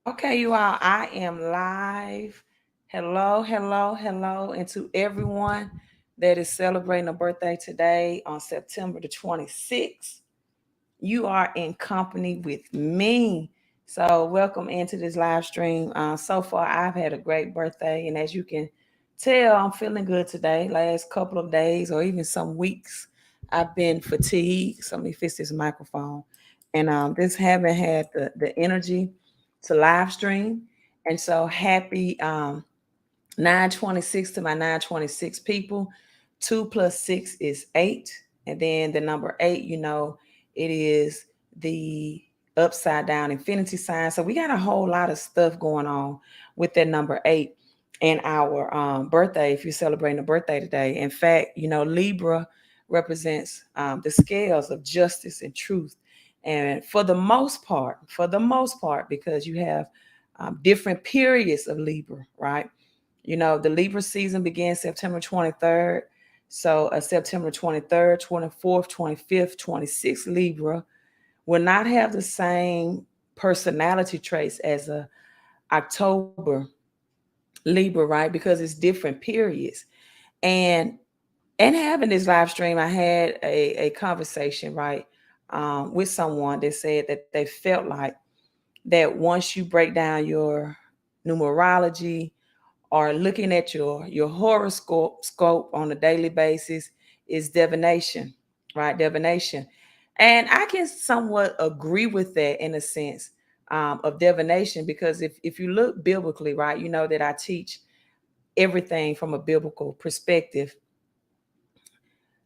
Okay, you all, I am live. Hello, hello, hello. And to everyone that is celebrating a birthday today on September the 26th, you are in company with me. So, welcome into this live stream. So far, I've had a great birthday. And as you can tell, I'm feeling good today. Last couple of days or even some weeks, I've been fatigued. So, let me fix this microphone. And just haven't had the energy to live stream. And so, happy 926 to my 926 people. 2 plus 6 is 8. And then the number 8, it is the upside down infinity sign. So we got a whole lot of stuff going on with that number 8 and our birthday, if you're celebrating a birthday today. In fact, Libra represents the scales of justice and truth. And for the most part, because you have different periods of Libra, right? The Libra season begins September 23rd. So September 23rd, 24th, 25th, 26th Libra will not have the same personality traits as a October Libra, right? Because it's different periods. And having this live stream, I had a conversation, right, with someone that said that they felt like that once you break down your numerology, or looking at your horoscope scope on a daily basis is divination, right? Divination. And I can somewhat agree with that in a sense of divination, because if you look biblically, right, you know that I teach everything from a biblical perspective.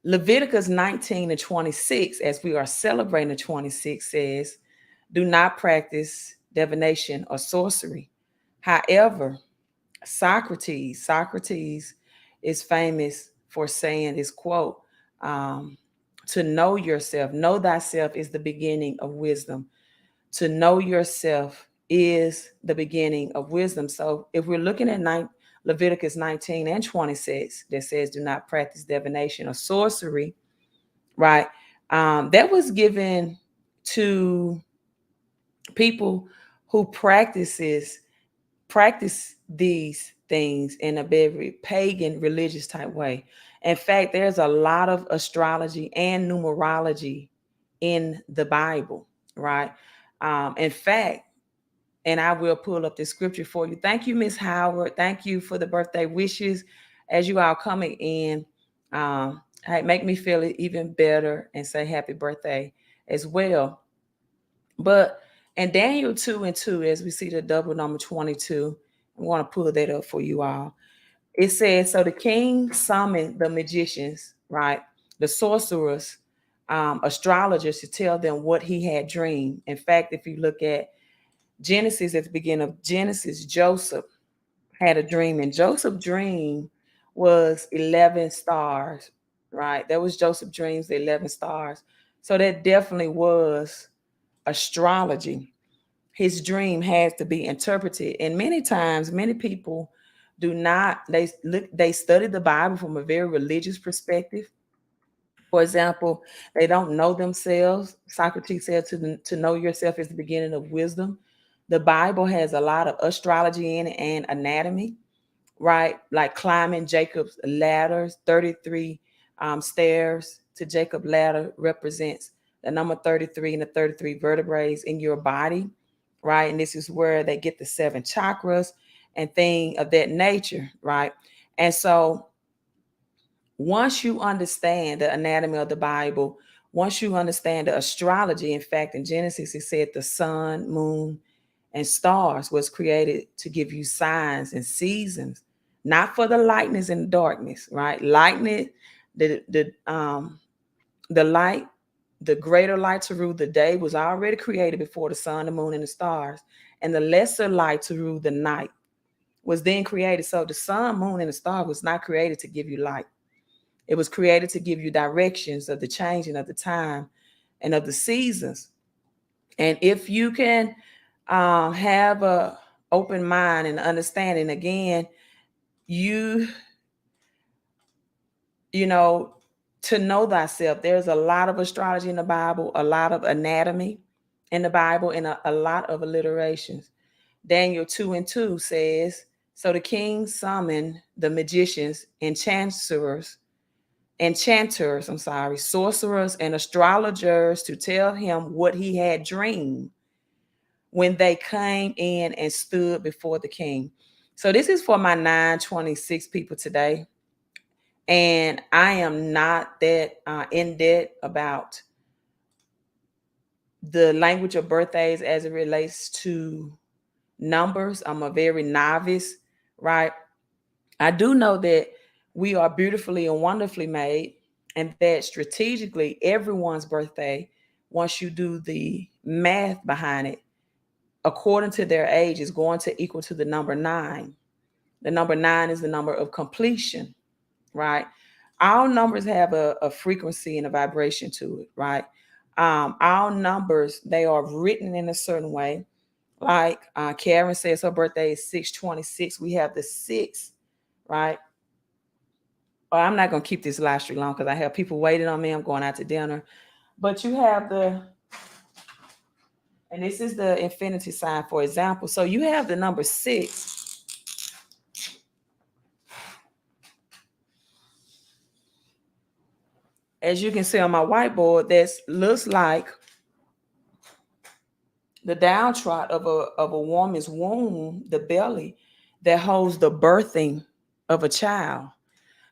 Leviticus 19 and 26, as we are celebrating the 26, says, do not practice divination or sorcery. However, Socrates is famous for saying this quote, um, to know yourself, know thyself is the beginning of wisdom. To know yourself is the beginning of wisdom. So if we're looking at Leviticus 19 and 26, that says, do not practice divination or sorcery, right? That was given to people who practice these things in a very pagan religious type way. In fact, there's a lot of astrology and numerology in the Bible, right? In fact, and I will pull up the scripture for you. Thank you, Miss Howard. Thank you for the birthday wishes. As you all coming in, hey, make me feel even better and say happy birthday as well. But and Daniel 2 and 2, as we see the double number 22, I want to pull that up for you all. It says, so the king summoned the magicians, right? The sorcerers, astrologers, to tell them what he had dreamed. In fact, if you look at Genesis, at the beginning of Genesis, Joseph had a dream, and Joseph's dream was 11 stars, right? That was Joseph's dreams, the 11 stars. So that definitely was astrology. His dream has to be interpreted, and many times many people do not, they study the Bible from a very religious perspective. For example, they don't know themselves. Socrates said to know yourself is the beginning of wisdom. The Bible has a lot of astrology in it and anatomy, right? Like climbing Jacob's ladders, 33 stairs to Jacob ladder represents the number 33 and the 33 vertebrae in your body, right? And this is where they get the seven chakras and thing of that nature, right? And so once you understand the anatomy of the Bible, once you understand the astrology, in fact, in Genesis, it said the sun, moon, and stars was created to give you signs and seasons, not for the lightness and darkness, right? Lightning, the light, the greater light to rule the day was already created before the sun, the moon, and the stars, and the lesser light to rule the night was then created. So the sun, moon, and the star was not created to give you light. It was created to give you directions of the changing of the time and of the seasons. And if you can have a open mind and understanding, again, you you know to know thyself. There's a lot of astrology in the Bible, a lot of anatomy in the Bible, and a lot of alliterations. Daniel 2:2 says, so the king summoned the magicians, sorcerers, and astrologers to tell him what he had dreamed when they came in and stood before the king. So this is for my 926 people today. And I am not that in debt about the language of birthdays as it relates to numbers. I'm a very novice, right? I do know that we are beautifully and wonderfully made, and that strategically everyone's birthday, once you do the math behind it, according to their age, is going to equal to the number 9. The number 9 is the number of completion, right? All numbers have a frequency and a vibration to it, right? All numbers, they are written in a certain way. Like Karen says her birthday is 6/26. We have the 6, right? Well, I'm not going to keep this live stream long because I have people waiting on me. I'm going out to dinner. But you have and this is the infinity sign, for example. So you have the number 6. As you can see on my whiteboard, that looks like the downtrot of a woman's womb, the belly that holds the birthing of a child.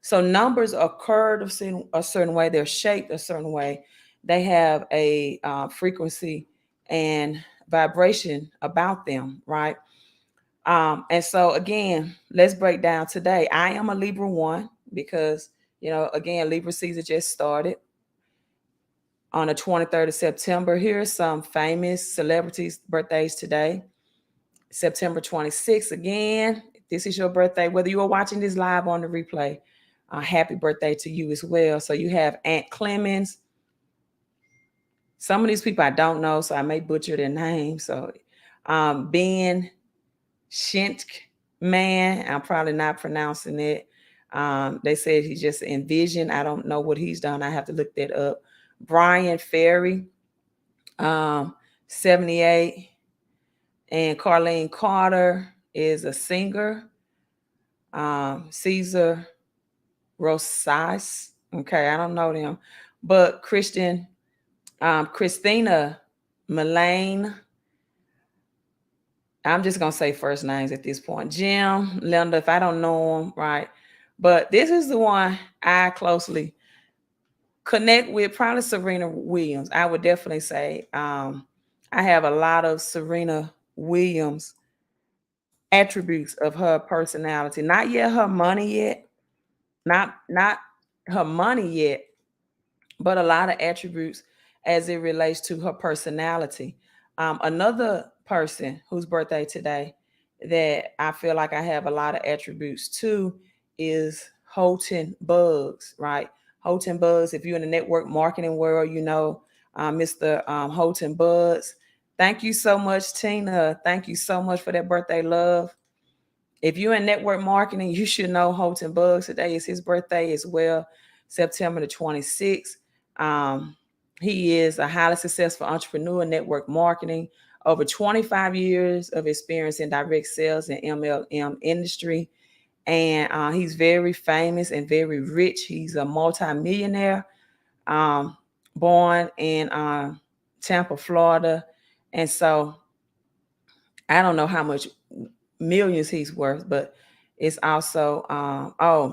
So numbers are curved a certain way, they're shaped a certain way. They have a frequency and vibration about them, right? And so again, let's break down today. I am a Libra 1 because, again, Libra season just started on the 23rd of September. Here are some famous celebrities' birthdays today. September 26th, again, if this is your birthday, whether you are watching this live on the replay, happy birthday to you as well. So you have Aunt Clemens. Some of these people I don't know, so I may butcher their name. So Ben Shintk Man, I'm probably not pronouncing it. They said he just envisioned. I don't know what he's done. I have to look that up. Brian Ferry, 78. And Carlene Carter is a singer. Caesar Rosas. Okay, I don't know them. But Christina Mullane. I'm just going to say first names at this point. Jim, Linda, if I don't know them, right? But this is the one I closely connect with, probably Serena Williams. I would definitely say I have a lot of Serena Williams attributes of her personality. Not yet her money yet. Not her money yet, but a lot of attributes as it relates to her personality. Another person whose birthday today that I feel like I have a lot of attributes to is Holton Buggs, right? Holton Buggs, if you're in the network marketing world, Mr. Holton Buggs. Thank you so much, Tina. Thank you so much for that birthday love. If you're in network marketing, you should know Holton Buggs. Today is his birthday as well, September the 26th. He is a highly successful entrepreneur in network marketing, over 25 years of experience in direct sales and MLM industry. And he's very famous and very rich. He's a multimillionaire, born in Tampa, Florida. And so I don't know how much millions he's worth, but it's also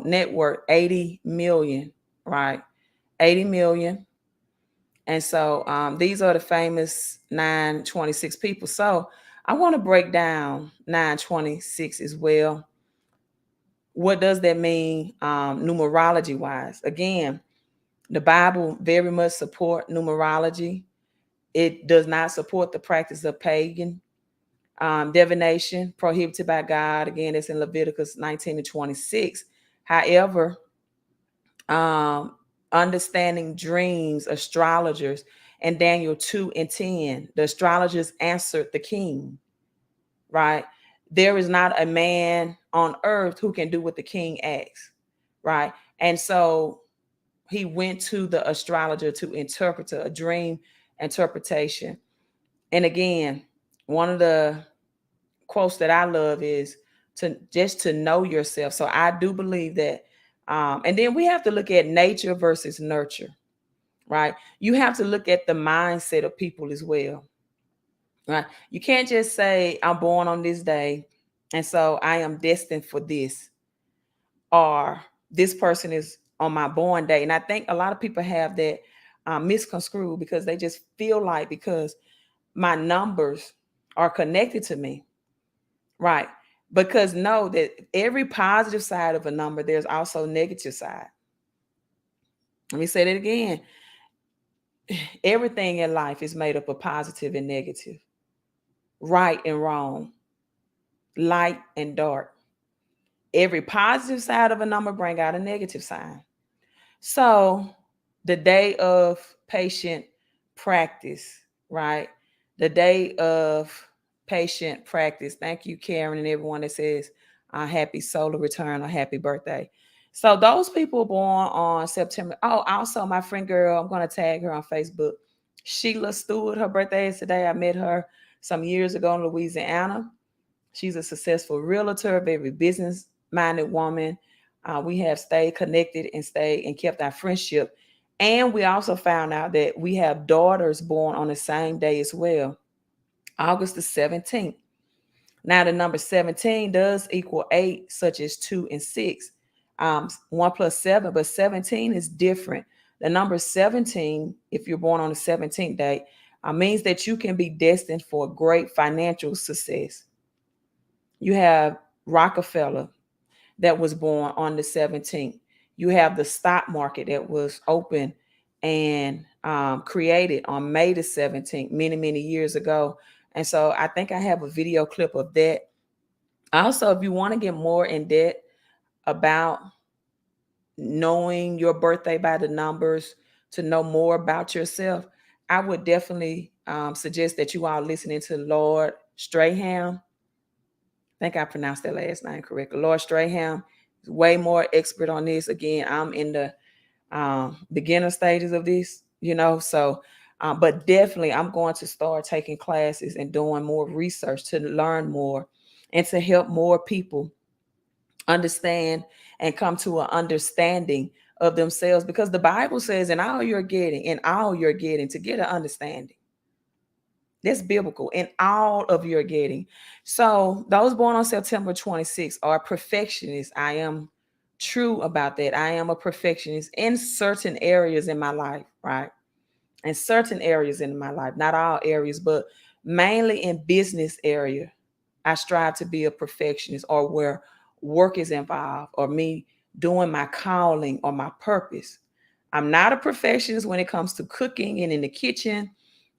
net worth 80 million, right? 80 million. And so these are the famous 926 people. So I want to break down 926 as well. What does that mean numerology wise? Again, the Bible very much support numerology. It does not support the practice of pagan divination, prohibited by God. Again, it's in Leviticus 19:26. However, understanding dreams, astrologers, and Daniel 2:10, the astrologers answered the king, right? There is not a man on earth who can do what the king asks, right? And so he went to the astrologer to interpret a dream interpretation. And again, one of the quotes that I love is to know yourself. So I do believe that. And then we have to look at nature versus nurture, right? You have to look at the mindset of people as well, right? You can't just say, I'm born on this day, and so I am destined for this, or this person is on my born day. And I think a lot of people have that misconstrued because they just feel like because my numbers are connected to me, right? Because know that every positive side of a number, there's also negative side. Let me say that again. Everything in life is made up of positive and negative, right and wrong, light and dark. Every positive side of a number bring out a negative sign. So the day of patient practice, right? The day of patient practice. Thank you, Karen, and everyone that says happy solar return or happy birthday. So those people born on September. Oh, also my friend girl, I'm going to tag her on Facebook. Sheila Stewart, her birthday is today. I met her some years ago in Louisiana. She's a successful realtor, very business-minded woman. We have stayed connected and stayed and kept our friendship. And we also found out that we have daughters born on the same day as well, August the 17th. Now, the number 17 does equal 8, such as 2 and 6. 1 plus 7, but 17 is different. The number 17, if you're born on the 17th day, means that you can be destined for great financial success. You have Rockefeller that was born on the 17th. You have the stock market that was open and created on May the 17th, many, many years ago. And so I think I have a video clip of that. Also, if you want to get more in depth about knowing your birthday by the numbers, to know more about yourself, I would definitely suggest that you all listening to Lord Strahan. I think I pronounced that last name correctly. Lord Strahan is way more expert on this. Again, I'm in the beginner stages of this, so but definitely I'm going to start taking classes and doing more research to learn more and to help more people understand and come to an understanding of themselves, because the Bible says in all you're getting to get an understanding. That's biblical in all of your getting. So those born on September 26th are perfectionists. I am true about that. I am a perfectionist in certain areas in my life, right? In certain areas in my life, not all areas, but mainly in business area. I strive to be a perfectionist, or where work is involved, or me doing my calling or my purpose. I'm not a perfectionist when it comes to cooking and in the kitchen,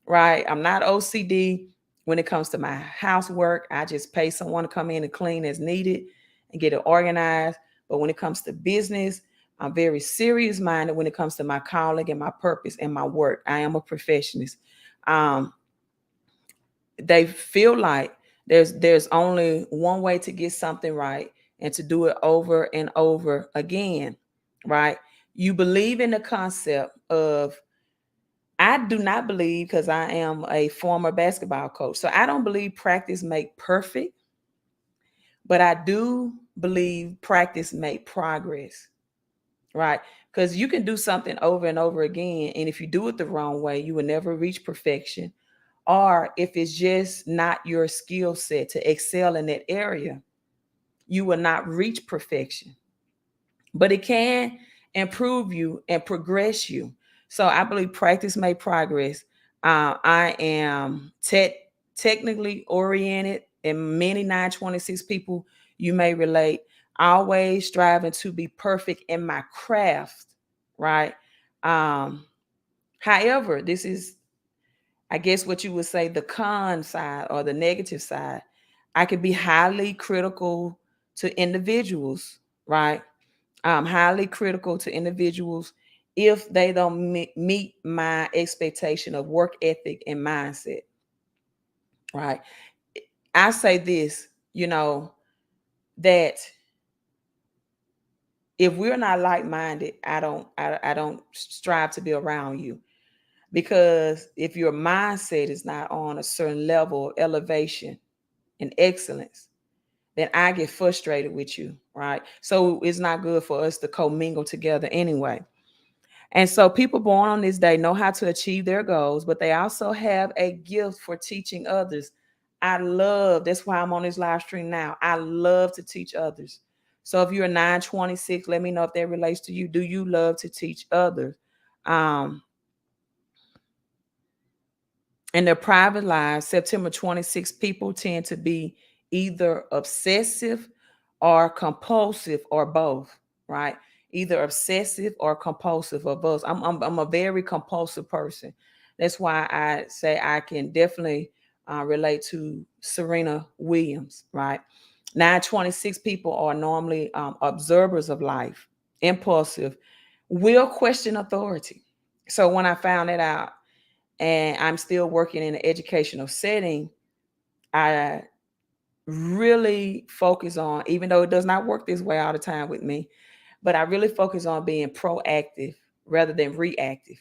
right? I'm not OCD when it comes to my housework. I just pay someone to come in and clean as needed and get it organized. But when it comes to business, I'm very serious minded when it comes to my calling and my purpose and my work. I am a perfectionist. Um, they feel like there's only one way to get something right, and to do it over and over again, right? You believe in the concept of, I do not believe, because I am a former basketball coach, so I don't believe practice make perfect, but I do believe practice make progress, right? Because you can do something over and over again, and if you do it the wrong way, you will never reach perfection. Or if it's just not your skill set to excel in that area, you will not reach perfection. But it can improve you and progress you. So I believe practice make progress. I am technically oriented, and many 926 people you may relate, always striving to be perfect in my craft, right? Um, However, this is, I guess, what you would say the con side or the negative side. I could be highly critical to individuals, right? Highly critical to individuals if they don't meet my expectation of work ethic and mindset, right? I say this, that if we're not like-minded, I don't strive to be around you, because if your mindset is not on a certain level of elevation, and excellence, then I get frustrated with you, right? So it's not good for us to commingle together anyway. And so people born on this day know how to achieve their goals, but they also have a gift for teaching others. That's why I'm on this live stream now. I love to teach others. So if you're a 926, let me know if that relates to you. Do you love to teach others? Um, in their private lives, September 26 people tend to be either obsessive or compulsive or both, right? Either obsessive or compulsive or both. I'm a very compulsive person. That's why I say I can definitely relate to Serena Williams, right? 926 people are normally observers of life, impulsive, will question authority. So when I found that out, and I'm still working in an educational setting, I really focus on, even though it does not work this way all the time with me, but I really focus on being proactive rather than reactive,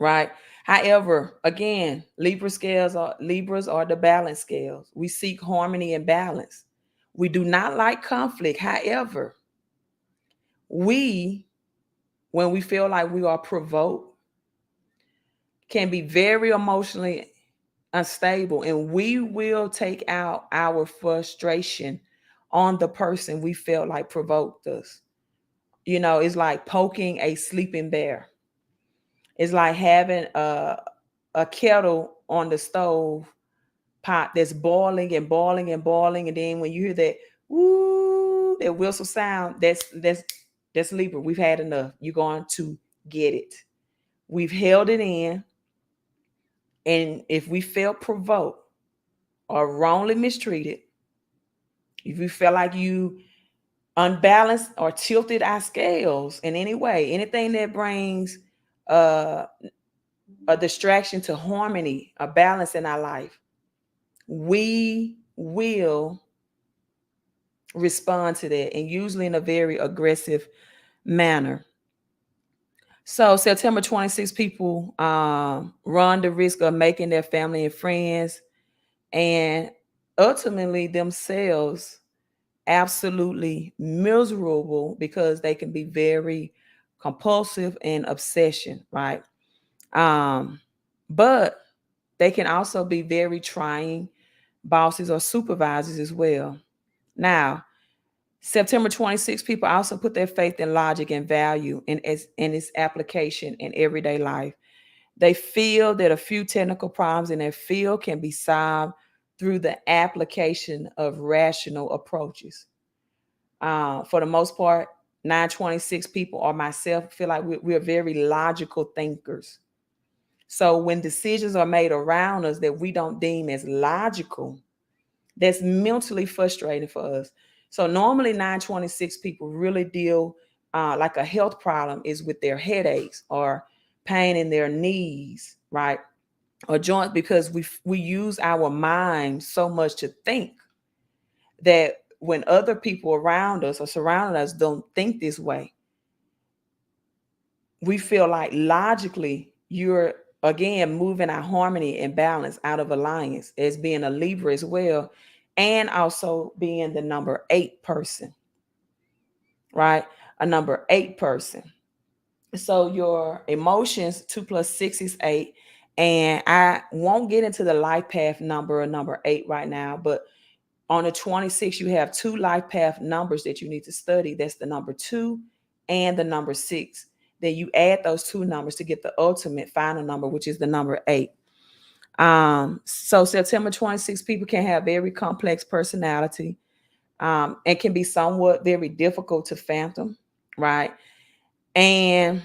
right? However, again, Libras are the balance scales. We seek harmony and balance. We do not like conflict. However, we, when we feel like we are provoked, can be very emotionally unstable, and we will take out our frustration on the person we felt like provoked us. It's like poking a sleeping bear. It's like having a kettle on the stove pot that's boiling and boiling and boiling, and then when you hear that woo, that whistle sound, that's Libra. We've had enough. You're going to get it. We've held it in, and if we felt provoked or wrongly mistreated, if you feel like you unbalanced or tilted our scales in any way, anything that brings uh, a distraction to harmony, a balance in our life, we will respond to that, and usually in a very aggressive manner. So September 26 people run the risk of making their family and friends and ultimately themselves absolutely miserable because they can be very compulsive and obsession, right? Um, but they can also be very trying bosses or supervisors as well. Now, September 26 people also put their faith in logic and value in its application in everyday life. They feel that a few technical problems in their field can be solved through the application of rational approaches. For the most part, 926 people or myself feel like we're very logical thinkers. So when decisions are made around us that we don't deem as logical, that's mentally frustrating for us. So normally 926 people really deal like a health problem is with their headaches or pain in their knees, right? Or joints, because we use our mind so much to think that when other people around us or surrounding us don't think this way, we feel like logically you're again moving our harmony and balance out of alliance as being a Libra as well, and also being the number 8 person, right? A number 8 person. So your emotions, 2 plus 6 is 8. And I won't get into the life path number 8 right now, but on the 26, you have 2 life path numbers that you need to study. That's the number 2 and the number 6. Then you add those 2 numbers to get the ultimate final number, which is the number 8. So September 26 people can have very complex personality, and can be somewhat very difficult to fathom, right? And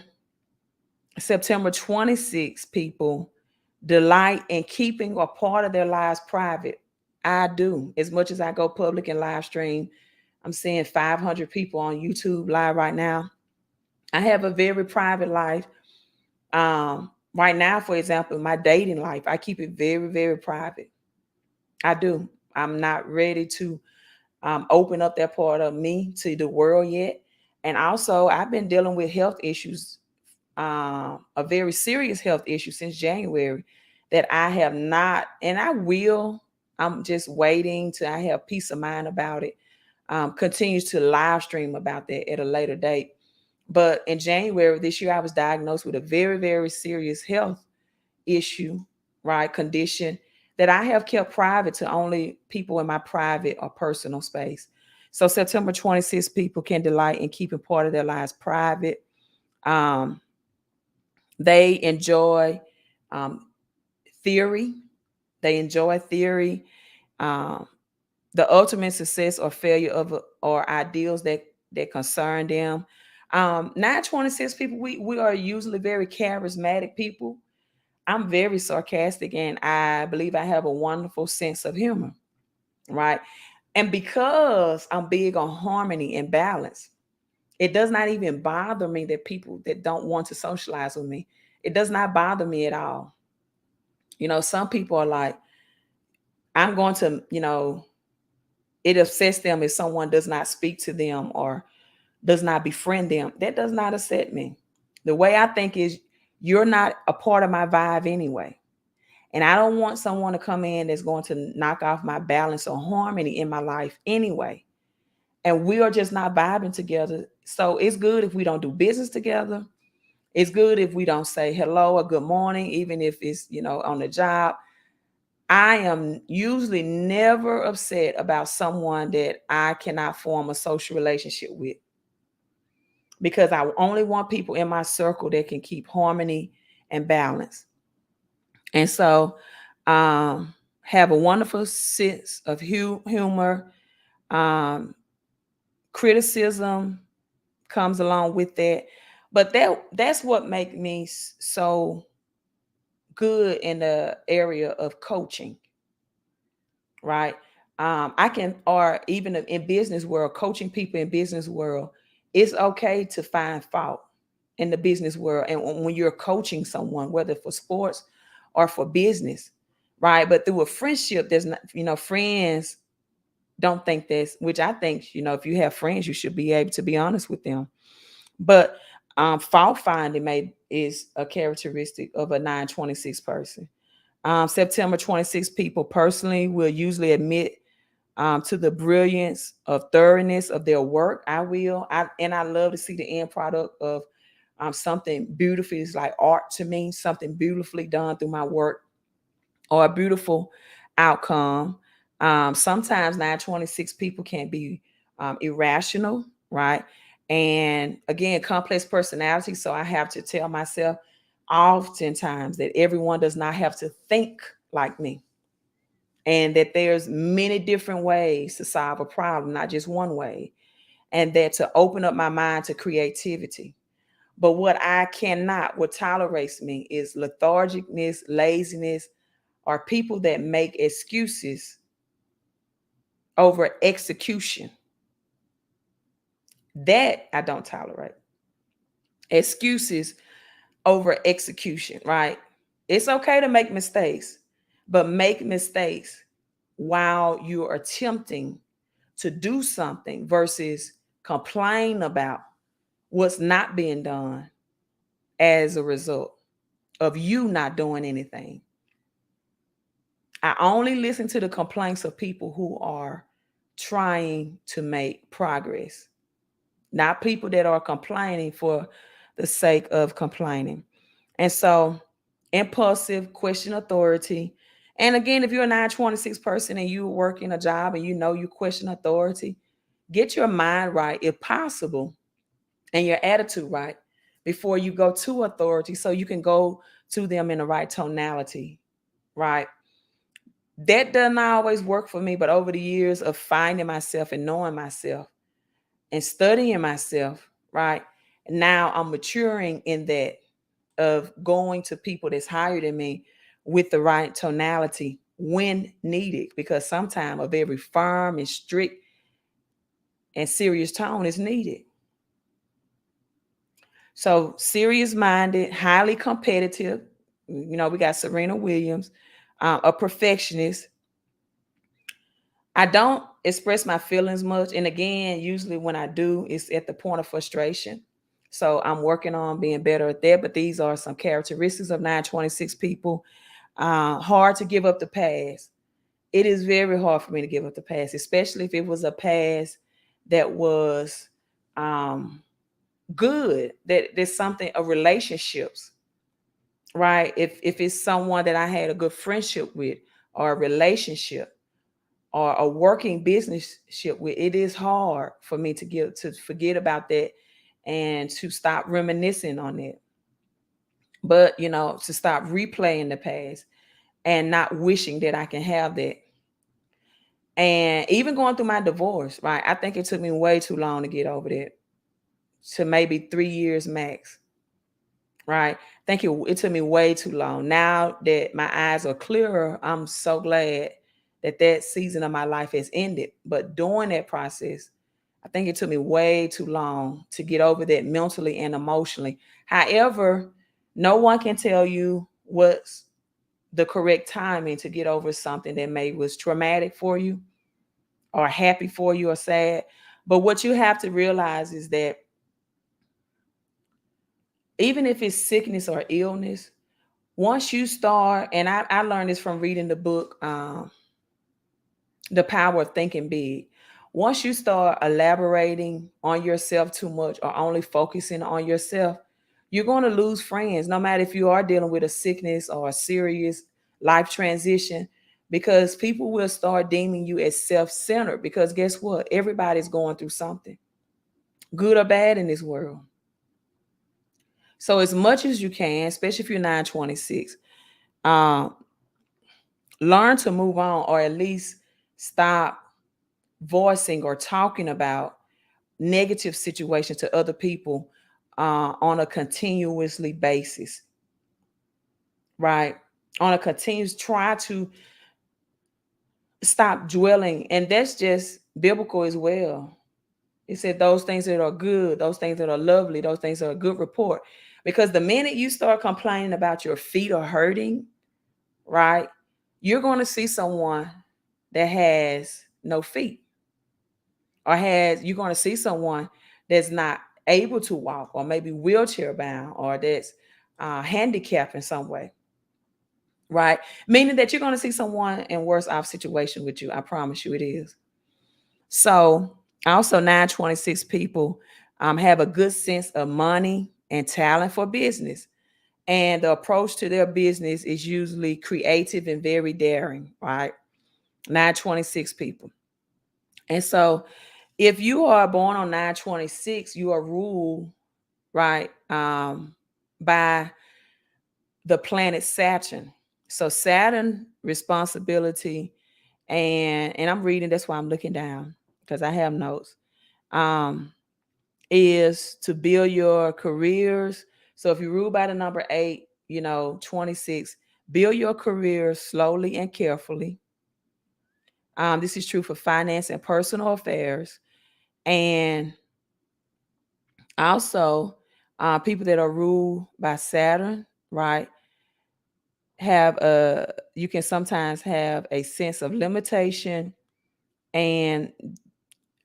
September 26 people delight in keeping a part of their lives private. I do. As much as I go public and live stream, I'm seeing 500 people on YouTube live right now. I have a very private life. Right now, for example, my dating life, I keep it very, very private. I do. I'm not ready to open up that part of me to the world yet. And also, I've been dealing with health issues, a very serious health issue since January that I have not, and I will I'm just waiting till I have peace of mind about it. Continues to live stream about that at a later date. But in January of this year, I was diagnosed with a very, very serious health issue, right? Condition that I have kept private to only people in my private or personal space. So September 26th, people can delight in keeping part of their lives private. Um, they enjoy um, theory. They enjoy theory. Um, the ultimate success or failure of or ideals that concern them. 926 people, we are usually very charismatic people. I'm very sarcastic, and I believe I have a wonderful sense of humor, right? And because I'm big on harmony and balance, it does not even bother me that people that don't want to socialize with me, it does not bother me at all. Some people are like, I'm going to, it upsets them if someone does not speak to them or does not befriend them. That does not upset me. The way I think is, you're not a part of my vibe anyway. And I don't want someone to come in that's going to knock off my balance or harmony in my life anyway. And we are just not vibing together. So it's good if we don't do business together. It's good if we don't say hello or good morning, even if it's, on the job. I am usually never upset about someone that I cannot form a social relationship with, because I only want people in my circle that can keep harmony and balance. And so, have a wonderful sense of humor. Um, Criticism comes along with that, but that's what makes me so good in the area of coaching, right? I can, or even in business world, coaching people in business world, it's okay to find fault in the business world. And when you're coaching someone, whether for sports or for business, right? But through a friendship, there's not, friends don't think this, which I think, if you have friends, you should be able to be honest with them. But fault finding is a characteristic of a 926 person. September 26 people personally will usually admit to the brilliance of thoroughness of their work. I love to see the end product of something beautiful. Is like art to me, something beautifully done through my work, or a beautiful outcome. Sometimes 926 people can be irrational, right? And again, complex personality. So I have to tell myself oftentimes that everyone does not have to think like me, and that there's many different ways to solve a problem, not just one way, and that to open up my mind to creativity. But what tolerates me is lethargicness, laziness, or people that make excuses over execution. That I don't tolerate. Excuses over execution, right? It's okay to make mistakes, but make mistakes while you're attempting to do something versus complain about what's not being done as a result of you not doing anything. I only listen to the complaints of people who are trying to make progress, not people that are complaining for the sake of complaining. And so, impulsive, question authority. And again, if you're a 926 person and you work in a job and you question authority, get your mind right, if possible, and your attitude right before you go to authority, so you can go to them in the right tonality, right? That doesn't always work for me, but over the years of finding myself and knowing myself and studying myself, right? Now I'm maturing in that, of going to people that's higher than me with the right tonality when needed, because sometimes a very firm and strict and serious tone is needed. So serious minded, highly competitive. We got Serena Williams, a perfectionist. I don't express my feelings much. And again, usually when I do, it's at the point of frustration. So I'm working on being better at that. But these are some characteristics of 926 people. Hard to give up the past. it is very hard for me to give up the past, especially if it was a past that was um good, that there's something of relationships, right? If it's someone that I had a good friendship with, or a relationship, or a working business ship with, it is hard for me to forget about that and to stop reminiscing on it. But to stop replaying the past and not wishing that I can have that. And even going through my divorce, right? I think it took me way too long to get over that, to maybe 3 years max, right? I think it took me way too long. Now that my eyes are clearer, I'm so glad that that season of my life has ended. But during that process, I think it took me way too long to get over that mentally and emotionally. However, no one can tell you what's the correct timing to get over something that maybe was traumatic for you, or happy for you, or sad. But what you have to realize is that even if it's sickness or illness, once you start, and I learned this from reading the book, The Power of Thinking Big. Once you start elaborating on yourself too much, or only focusing on yourself, you're going to lose friends, no matter if you are dealing with a sickness or a serious life transition, because people will start deeming you as self-centered. Because guess what? Everybody's going through something, good or bad, in this world. So as much as you can, especially if you're 926, um, learn to move on, or at least stop voicing or talking about negative situations to other people on a continuously basis, right? On a continuous, try to stop dwelling. And that's just biblical as well. It said those things that are good, those things that are lovely, those things that are good report. Because the minute you start complaining about your feet are hurting, right, you're going to see someone that has no feet, or you're going to see someone that's not able to walk, or maybe wheelchair bound, or that's handicapped in some way, right? Meaning that you're going to see someone in worse off situation with you. I promise you it is. So also 926 people have a good sense of money and talent for business. And the approach to their business is usually creative and very daring, right? 926 people. And so if you are born on 926, you are ruled, right, by the planet Saturn. So Saturn responsibility, and I'm reading, that's why I'm looking down, because I have notes, um, is to build your careers. So if you rule by the number 8, 26, build your career slowly and carefully. This is true for finance and personal affairs. And also, people that are ruled by Saturn, right, you can sometimes have a sense of limitation, and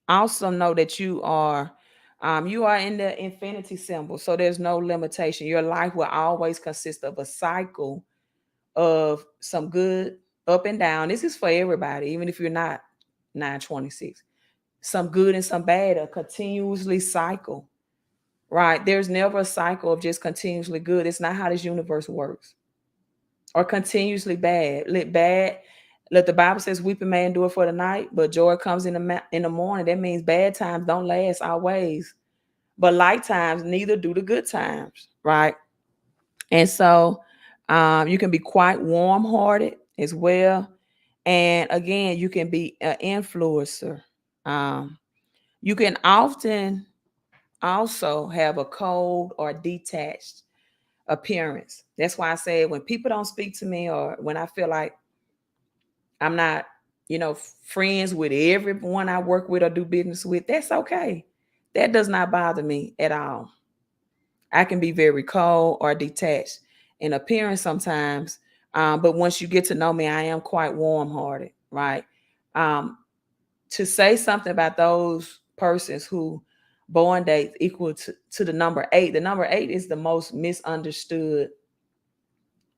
also know that you are in the infinity symbol, so there's no limitation. Your life will always consist of a cycle of some good up and down. This is for everybody, even if you're not 926. Some good and some bad, a continuously cycle. Right? There's never a cycle of just continuously good. It's not how this universe works. Or continuously bad. Let the Bible says weeping may endure for the night, but joy comes in the morning. That means bad times don't last always. But light times neither do the good times, right? And so you can be quite warm-hearted as well. And again, you can be an influencer. You can often also have a cold or detached appearance. That's why I say when people don't speak to me, or when I feel like I'm not, friends with everyone I work with or do business with, that's okay. That does not bother me at all. I can be very cold or detached in appearance sometimes. But once you get to know me, I am quite warm hearted, right? Um, to say something about those persons who born dates equal to the number 8. The number 8 is the most misunderstood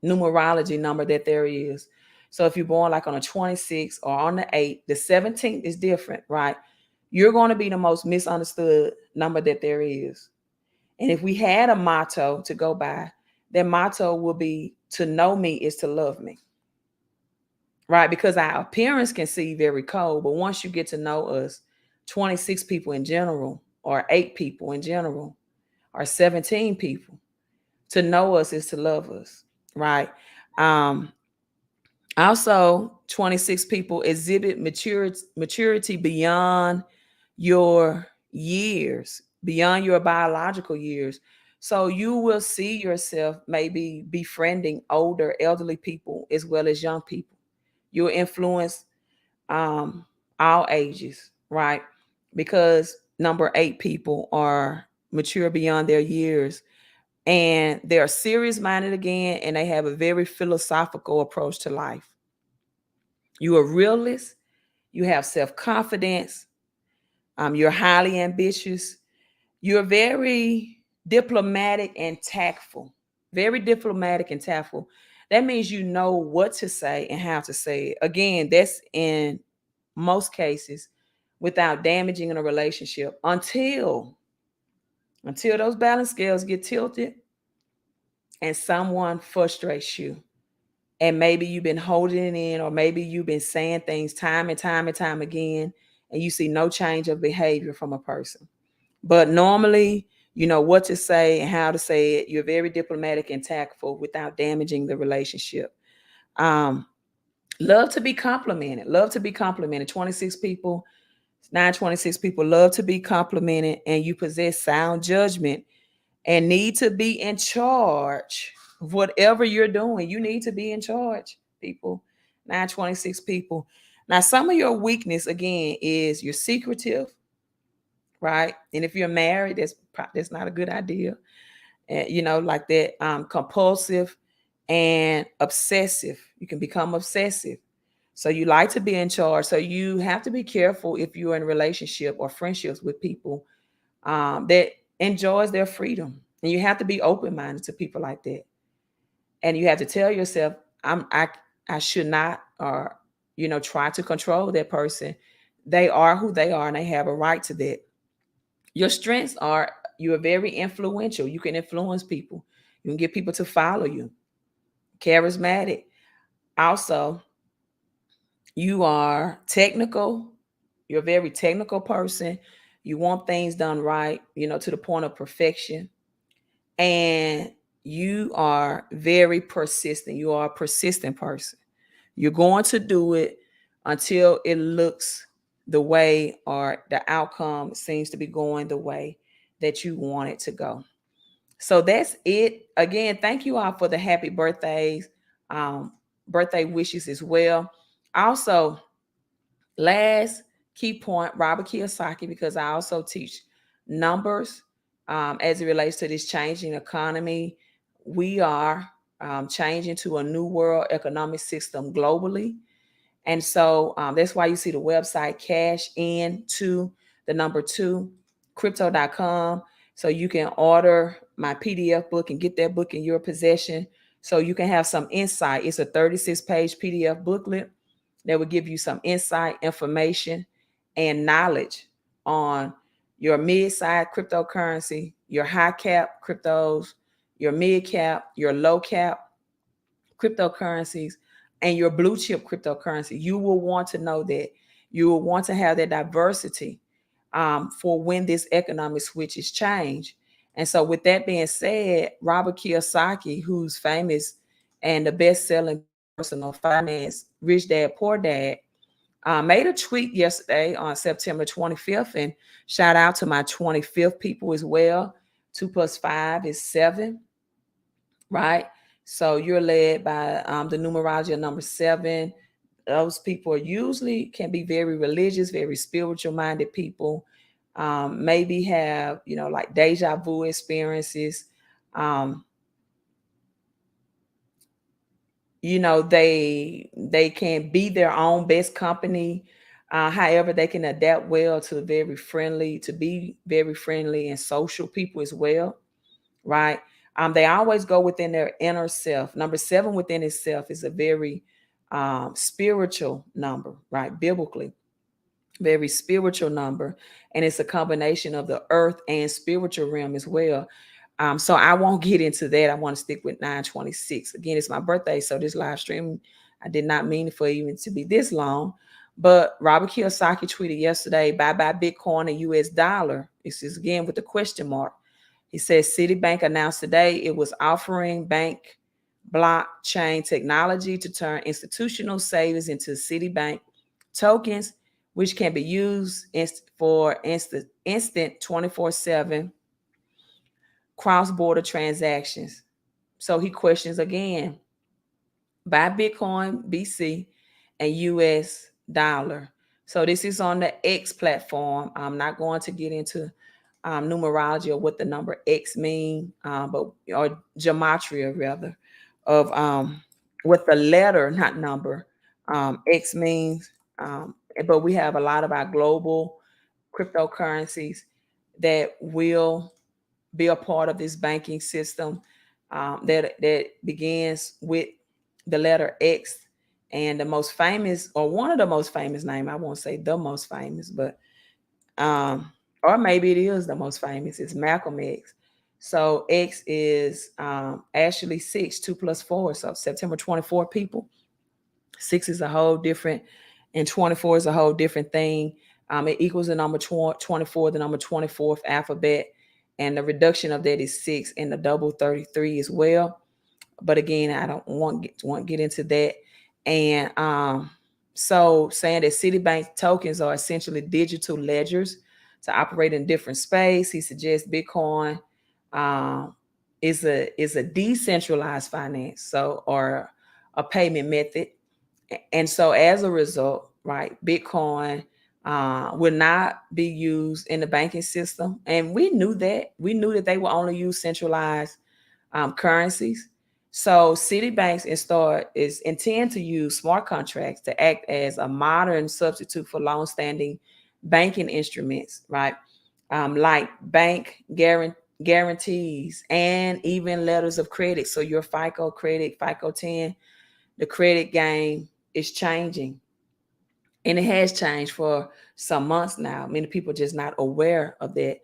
numerology number that there is. So if you're born like on a 26 or on the 8, the 17th is different, right? You're going to be the most misunderstood number that there is. And if we had a motto to go by, that motto will be, to know me is to love me, right? Because our appearance can seem very cold, but once you get to know us, 26 people in general, or 8 people in general, or 17 people, to know us is to love us, right? Um, Also, 26 people exhibit maturity beyond your years, beyond your biological years. So you will see yourself maybe befriending older, elderly people as well as young people. You'll influence um, all ages, right? Because number 8 people are mature beyond their years, and they're serious minded again, and they have a very philosophical approach to life. You're a realist. You have self confidence. You're highly ambitious. You're very diplomatic and tactful. Very diplomatic and tactful. That means you know what to say and how to say it. Again, that's in most cases without damaging in a relationship until those balance scales get tilted and someone frustrates you, and maybe you've been holding it in, or maybe you've been saying things time and time and time again, and you see no change of behavior from a person. But normally, you know what to say and how to say it. You're very diplomatic and tactful without damaging the relationship. Um, Love to be complimented. Love to be complimented. 26 people, 926 people love to be complimented, and you possess sound judgment and need to be in charge of whatever you're doing. You need to be in charge, people. 926 people. Now, some of your weakness again is you're secretive, right? And if you're married, that's not a good idea. You know, like that, compulsive and obsessive. You can become obsessive. So you like to be in charge. So you have to be careful if you're in a relationship or friendships with people that enjoys their freedom. And you have to be open-minded to people like that. And you have to tell yourself, I should not, or try to control that person. They are who they are and they have a right to that. Your strengths are, you are very influential. You can influence people. You can get people to follow you. Charismatic. Also, you are technical. You're a very technical person. You want things done right, to the point of perfection. And you are very persistent. You are a persistent person. You're going to do it until it looks the way, or the outcome seems to be going the way that you want it to go. So that's it. Again, thank you all for the happy birthdays, um, birthday wishes as well. Also, last key point, Robert Kiyosaki, because I also teach numbers as it relates to this changing economy. We are changing to a new world economic system globally. And so that's why you see the website cash in to the number 2 crypto.com. So you can order my PDF book and get that book in your possession so you can have some insight. It's a 36-page PDF booklet that will give you some insight, information, and knowledge on your mid-size cryptocurrency, your high cap cryptos, your mid cap, your low cap cryptocurrencies, and your blue chip cryptocurrency. You will want to know that. You will want to have that diversity for when this economic switch is changed. And so, with that being said, Robert Kiyosaki, who's famous and the best-selling personal finance, Rich Dad Poor Dad, made a tweet yesterday on September 25th, and shout out to my 25th people as well. 2 plus 5 is 7, right? So you're led by the numerology of number 7. Those people are usually can be very religious, very spiritual minded people. Maybe have, like deja vu experiences. Um, they can be their own best company. However, they can adapt well to be very friendly and social people as well, right? They always go within their inner self. Number 7 within itself is a very spiritual number, right? Biblically, very spiritual number, and it's a combination of the earth and spiritual realm as well. So I won't get into that. I want to stick with 926. Again, it's my birthday, so this live stream, I did not mean for even to be this long. But Robert Kiyosaki tweeted yesterday, bye bye Bitcoin and US dollar. This is again with the question mark. He says Citibank announced today it was offering bank blockchain technology to turn institutional savings into Citibank tokens, which can be used for instant 24/7 cross-border transactions. So he questions again, buy Bitcoin BC and US dollar. So this is on the X platform. I'm not going to get into numerology or what the number X mean, but or gematria rather, of what the letter, not number, X means. But we have a lot of our global cryptocurrencies that will be a part of this banking system, that begins with the letter X. And the most famous, or one of the most famous name, I won't say the most famous, but or maybe it is the most famous, is Malcolm X. So X is actually 6, 2 plus 4. So September 24 people. 6 is a whole different, and 24 is a whole different thing. It equals the number 24, the number 24th alphabet, and the reduction of that is 6, and the double 33 as well. But again, I don't want to get into that. And so saying that Citibank tokens are essentially digital ledgers to operate in different space. He suggests Bitcoin is a decentralized finance, so, or a payment method. And so as a result, right, Bitcoin will not be used in the banking system. And we knew that. We knew that they will only use centralized currencies. So Citibanks is intend to use smart contracts to act as a modern substitute for long-standing banking instruments, right? Like bank guarantees and even letters of credit. So your FICO credit, FICO 10, the credit game is changing. And it has changed for some months now. Many people are just not aware of that.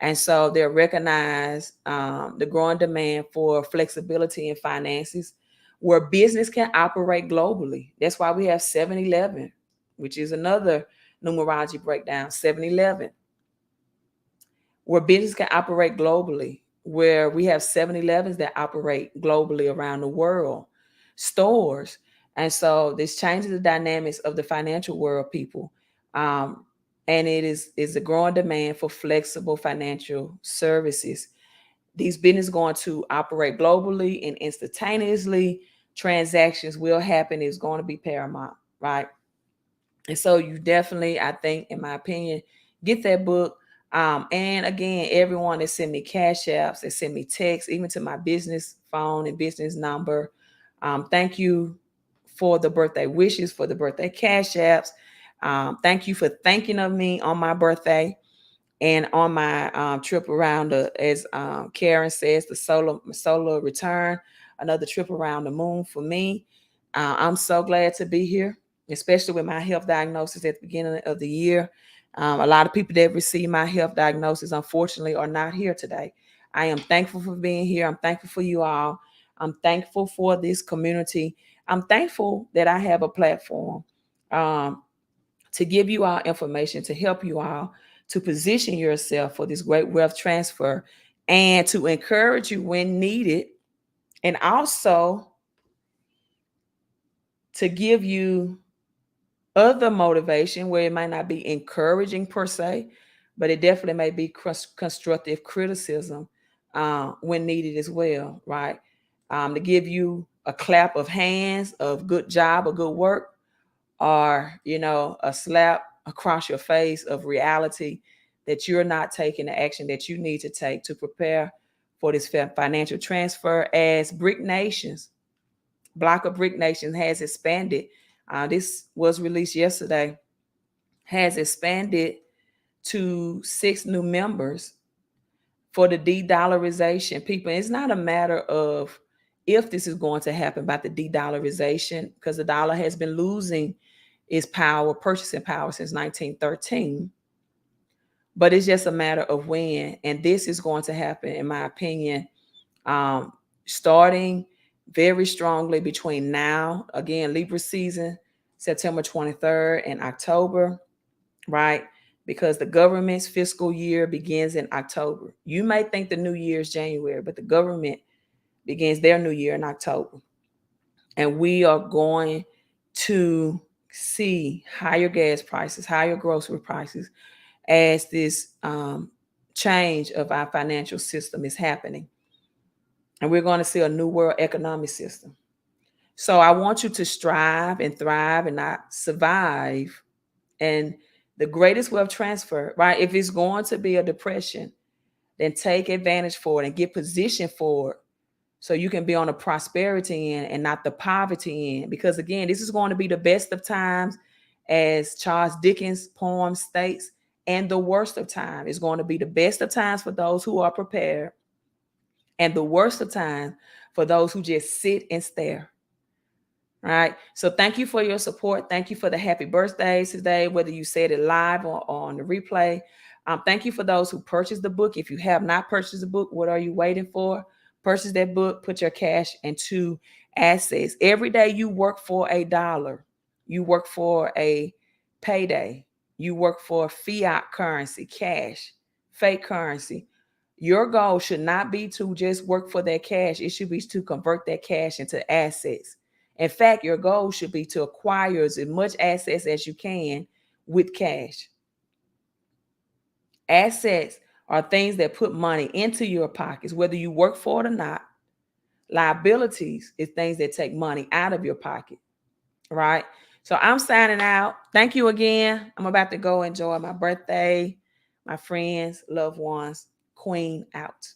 And so they recognize the growing demand for flexibility in finances where business can operate globally. That's why we have 7-Eleven, which is another numerology breakdown, 7-Eleven, where business can operate globally, where we have 7-Elevens that operate globally around the world, stores. And so this changes the dynamics of the financial world, people. And it is a growing demand for flexible financial services. These businesses going to operate globally and instantaneously. Transactions will happen. It's going to be paramount, right? And so you definitely, I think, in my opinion, get that book. And again, everyone that sent me cash apps, that sent me texts, even to my business phone and business number. Thank you for the birthday wishes, for the birthday cash apps. Thank you for thinking of me on my birthday and on my trip around as Karen says, the solar return, another trip around the moon for me. I'm so glad to be here, especially with my health diagnosis at the beginning of the year. A lot of people that receive my health diagnosis, unfortunately, are not here today. I am thankful for being here. I'm thankful for you all. I'm thankful for this community. I'm thankful that I have a platform to give you all information, to help you all to position yourself for this great wealth transfer, and to encourage you when needed, and also to give you other motivation where it might not be encouraging per se, but it definitely may be constructive criticism when needed as well, right? To give you a clap of hands of good job or good work, or a slap across your face of reality that you're not taking the action that you need to take to prepare for this financial transfer. As BRIC nations, block of BRIC nations has expanded, this was released yesterday, has expanded to 6 new members for the de-dollarization. People, it's not a matter of if this is going to happen about the de-dollarization, because the dollar has been losing its power, purchasing power, since 1913. But it's just a matter of when. And this is going to happen, in my opinion, starting very strongly between now, again, Libra season, September 23rd and October, right? Because the government's fiscal year begins in October. You may think the new year is January, but the government begins their new year in October. And we are going to see higher gas prices, higher grocery prices, as this change of our financial system is happening. And we're going to see a new world economic system. So I want you to strive and thrive and not survive. And the greatest wealth transfer, right? If it's going to be a depression, then take advantage for it and get positioned for it, so you can be on the prosperity end and not the poverty end. Because again, this is going to be the best of times, as Charles Dickens' poem states, and the worst of time. Is going to be the best of times for those who are prepared, and the worst of times for those who just sit and stare. All right. So thank you for your support. Thank you for the happy birthdays today, whether you said it live or on the replay. Thank you for those who purchased the book. If you have not purchased the book, what are you waiting for? Purchase that book, put your cash into assets. Every day you work for $1, you work for a payday, you work for fiat currency, cash, fake currency. Your goal should not be to just work for that cash. It should be to convert that cash into assets. In fact, your goal should be to acquire as much assets as you can with cash. Assets are things that put money into your pockets, whether you work for it or not. Liabilities is things that take money out of your pocket, right? So I'm signing out. Thank you again. I'm about to go enjoy my birthday, my friends, loved ones. Queen out.